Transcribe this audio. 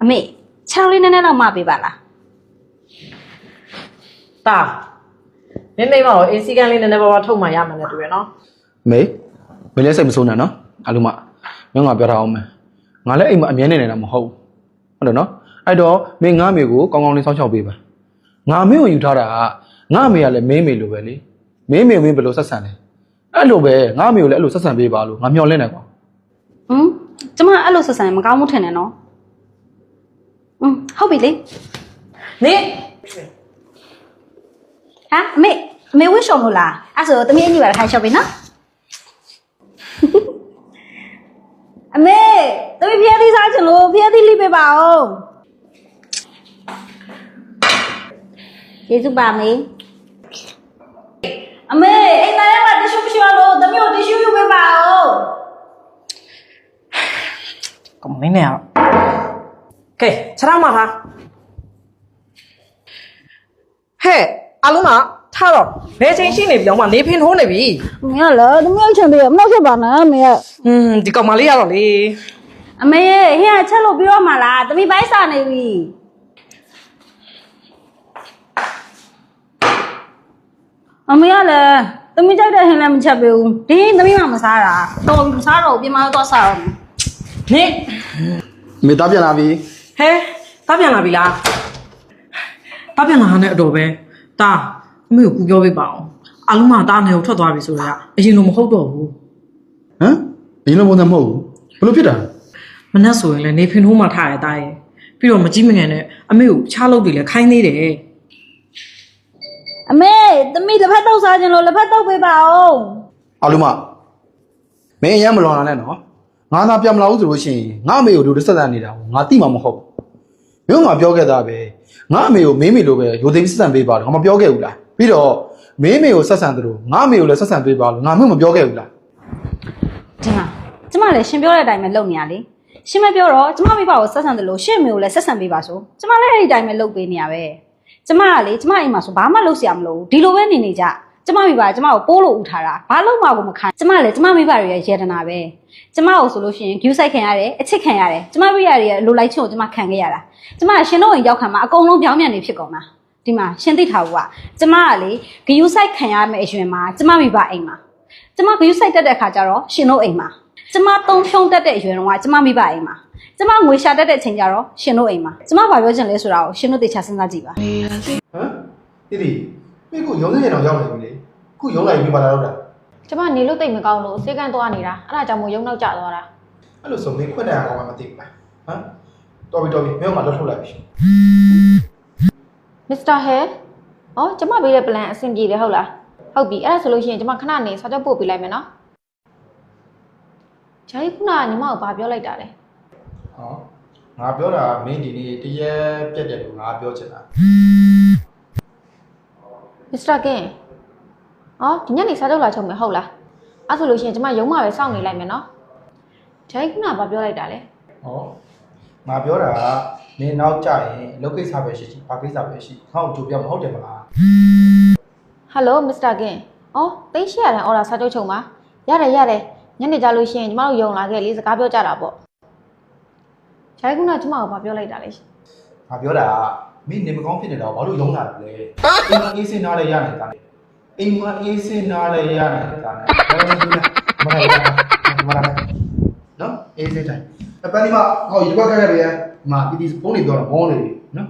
အမေခြေထောက်လေးနည်းနည်းတော့မပေးပါလားတာမင်းမိမကိုအေးစီကန်လေးနည်းနည်းပါးပါးထုတ်မှရမှာနဲ့တူရနော်မေလည်းစိတ်မဆိုးနဲ့နော်အလုံးမမင်းငါပြောထားအောင်မယ်ငါလည်းအိမ်မှာအမြဲနေနေတာမဟုတ်ဟုတ်တယ်နော်အဲ့တော့မင်းငါမေကိုကောင်းကောင်းလေးစောင့်ရှောက်ပေးပါငါမင်းကိုယူထားတာကငါမေကလည်းမင်းမေလိုပဲလေမင်းမေဘယ်လိုဆက်ဆံလဲအဲ့လိုပဲငါမေကိုလည်းအဲ့လိုဆက်ဆံပေးပါလို့ငါမျှော်လင့်နေကွာကျမအဲ့လိုဆက်ဆံမကောင်းမှုထင်တယ်နော်ဟုတ်ပြီလေနေဟာအမေဝှရှော်လို့လားအဲ့ဆိုတမီးအညီပါထိုင်ရှော့ပြီနော်အမေတမီးဖျက်သီးစားချင်လို့ဖျက်သီးလိပေးပါဦးကျေးဇူးပါမေအမေအိမ်သားရဲ့မှာတ िश ူးမရှိလို့တမီးကိုတ िश ူးယူပေးပါဦးကမင်းနဲ့ရကဲခြေထောက်မှာထားဟဲ့အလုံးမထားတော့ဘယ်ချိန်ရှိနေပြီတော့မနေဖင်ထိုးနေပြီမင်းကလည်းတမီးအချိန်တည်းမနှောက်ဖြစ်ပါနဲ့အမေကဒီကောင်မလေးရတော့လေအမေဟင်းကချက်လို့ပြီးတော့မှလားတမီးပိုင်းစာနေပြီအမေကလည်းတမီးကြိုက်တဲ့ဟင်းလည်းမချက်ပေးဘူးဒီတမီးမှမစားတာတော့မစားတော့ပြင်မတော့စားတော့နေမေသားပြန်လာပြီဟဲတားပြန်လာပြီလားတားပြန်လာနဲ့အတော်ပဲတားအမေကိုကူပြောပေးပါအောင်အလုံးမတားနေကိုထွက်သွားပြီဆိုတော့အရင်လိုမဟုတ်တော့ဘူးဟမ်အရင်လိုပုံစံမဟုတ်ဘူးဘလို့ဖြစ်တာမနှက်ဆိုရင်လည်းနေဖင်ထိုးမှထားရတာရဲ့ပြီးတော့မကြီးမငယ်နဲ့အမေကိုချားလုပ်တယ်လေခိုင်းသေးတယ်အမေသမီးလက်ဖက်တော့စားခြင်းလို့လက်ဖက်တော့ပေးပါဦးအလုံးမမင်းအရင်မလွန်လာနဲ့နော်ငါသာပြန်မလာဘူးဆိုလို့ရှိရင်ငါအမေကိုတို့ဆက်ဆံနေတာကိုငါတိမှာမဟုတ်ဘူးမင်းကပြောခဲ့တာပဲငါအမေကိုမင်းမေလိုပဲရိုသိမ်းဆက်ဆံပေးပါလို့ငါမပြောခဲ့ဘူးလားပြီးတော့မင်းမေကိုဆက်ဆံတယ်လို့ငါအမေကိုလည်းဆက်ဆံပေးပါလို့ငါမျိုးမပြောခဲ့ဘူးလားကျမလည်းရှင်ပြောတဲ့အတိုင်းပဲလုပ်နေရလေရှင်မပြောတော့ကျမမိဘကိုဆက်ဆံတယ်လို့ရှင်မေကိုလည်းဆက်ဆံပေးပါဆိုကျမလည်းအဲ့ဒီတိုင်းပဲလုပ်ပေးနေရပဲကျမကလေကျမအိမ်မှာဆိုဘာမှလုပ်စရာမလိုဘူးဒီလိုပဲနေနေကြကျမမိဘကကျမကိုပိုးလို့ဥထားတာဘာလို့မှကိုမခံကျမလည်းကျမမိဘတွေရဲ့ရေတနာပဲကျမကိုဆိုလို့ရှိရင် view site ခံရတယ်အချစ်ခံရတယ်ကျမမိဘတွေရဲ့လိုလိုက်ချင်ကိုကျမခံခဲ့ရတာကျမရှင်တို့အိမ်ရောက်ခံမှာအကုန်လုံးပြောင်းပြန်နေဖြစ်ကုန်တာဒီမှာရှင်သိထားဘူးကကျမကလေ view site ခံရမယ့်အရွယ်မှာကျမမိဘအိမ်မှာကျမ view site တက်တဲ့အခါကျတော့ရှင်တို့အိမ်မှာကျမသုံးဖြုံးတက်တဲ့အရွယ်တုန်းကကျမမိဘအိမ်မှာကျမငွေရှာတက်တဲ့အချိန်ကျတော့ရှင်တို့အိမ်မှာကျမဘာပြောချင်လဲဆိုတာကိုရှင်တို့သေချာစဉ်းစားကြည့်ပါဟမ်ဒီမင်းကရုံးစင်းအောင်ရောက်နေပြီလေခုရုံးလိုက်ပြီးပါလာတော့တာကျမနေလို့တိတ်မကောင်းလို့စေကန်းသွားနေတာအဲ့ဒါကြောင့်မို့ရုံနောက်ကျသွားတာအဲ့လိုဆိုမင်းခွင့်တယ်အောင်မသိဘူးလားဟမ်တော်ပြီမင်းကလွတ်ထုတ်လိုက်ပြီမစ္စတာဟဲကျမပေးတဲ့ plan အဆင်ပြေတယ်ဟုတ်လားဟုတ်ပြီအဲ့ဒါဆိုလို့ရှိရင်ကျမခဏနေစာချုပ်ပို့ပေးလိုက်မယ်နော်ဂျာကြီးခုနကညီမကိုဘာပြောလိုက်တာလဲဟောငါပြောတာမင်းဒီနေ့တရက်ပြက်လို့ငါပြောချင်တာမစ္စတာကင်ဒီညနေစာချုပ်လာချုပ်မယ်ဟုတ်လားအဲ့ဆိုလို့ရှိရင်ကျမရုံးမှာပဲစောင့်နေလိုက်မယ်နော်ဂျာကြီးခုနကဘာပြောလိုက်တာလဲဟောငါပြောတာမင်းနောက်ကြရင်အလုပ်ကိစ္စပဲရှိဘာကိစ္စပဲရှိငါ့ကိုကြိုပြမဟုတ်တယ်မလားဟယ်လိုမစ္စတာကင်သိရှိရတဲ့အော်ဒါစာချုပ်ချုပ်မှာရတယ်ညနေကြလို့ရှိရင်ကျမတို့ယုံလာခဲ့လေစကားပြောကြတာပေါ့ဂျာကြီးခုနကကျမကိုဘာပြောလိုက်တာလဲငါပြောတာမင်းနေမကောင်းဖြစ်နေတာဘာလို့ယုံလာတယ်လဲအိမ်မှာအေးစင်နားလဲရနေတာအိမ်မှာအေးစင်နားလဲရနေတာနဲ့မလာနော်အေးစင်တိုင်းအပန်းဒီမှာဟောဒီဘက်ကခဲ့ရတယ်ဒီမှာဒီဖုန်းတွေပြောတော့ဘောနေပြီနော်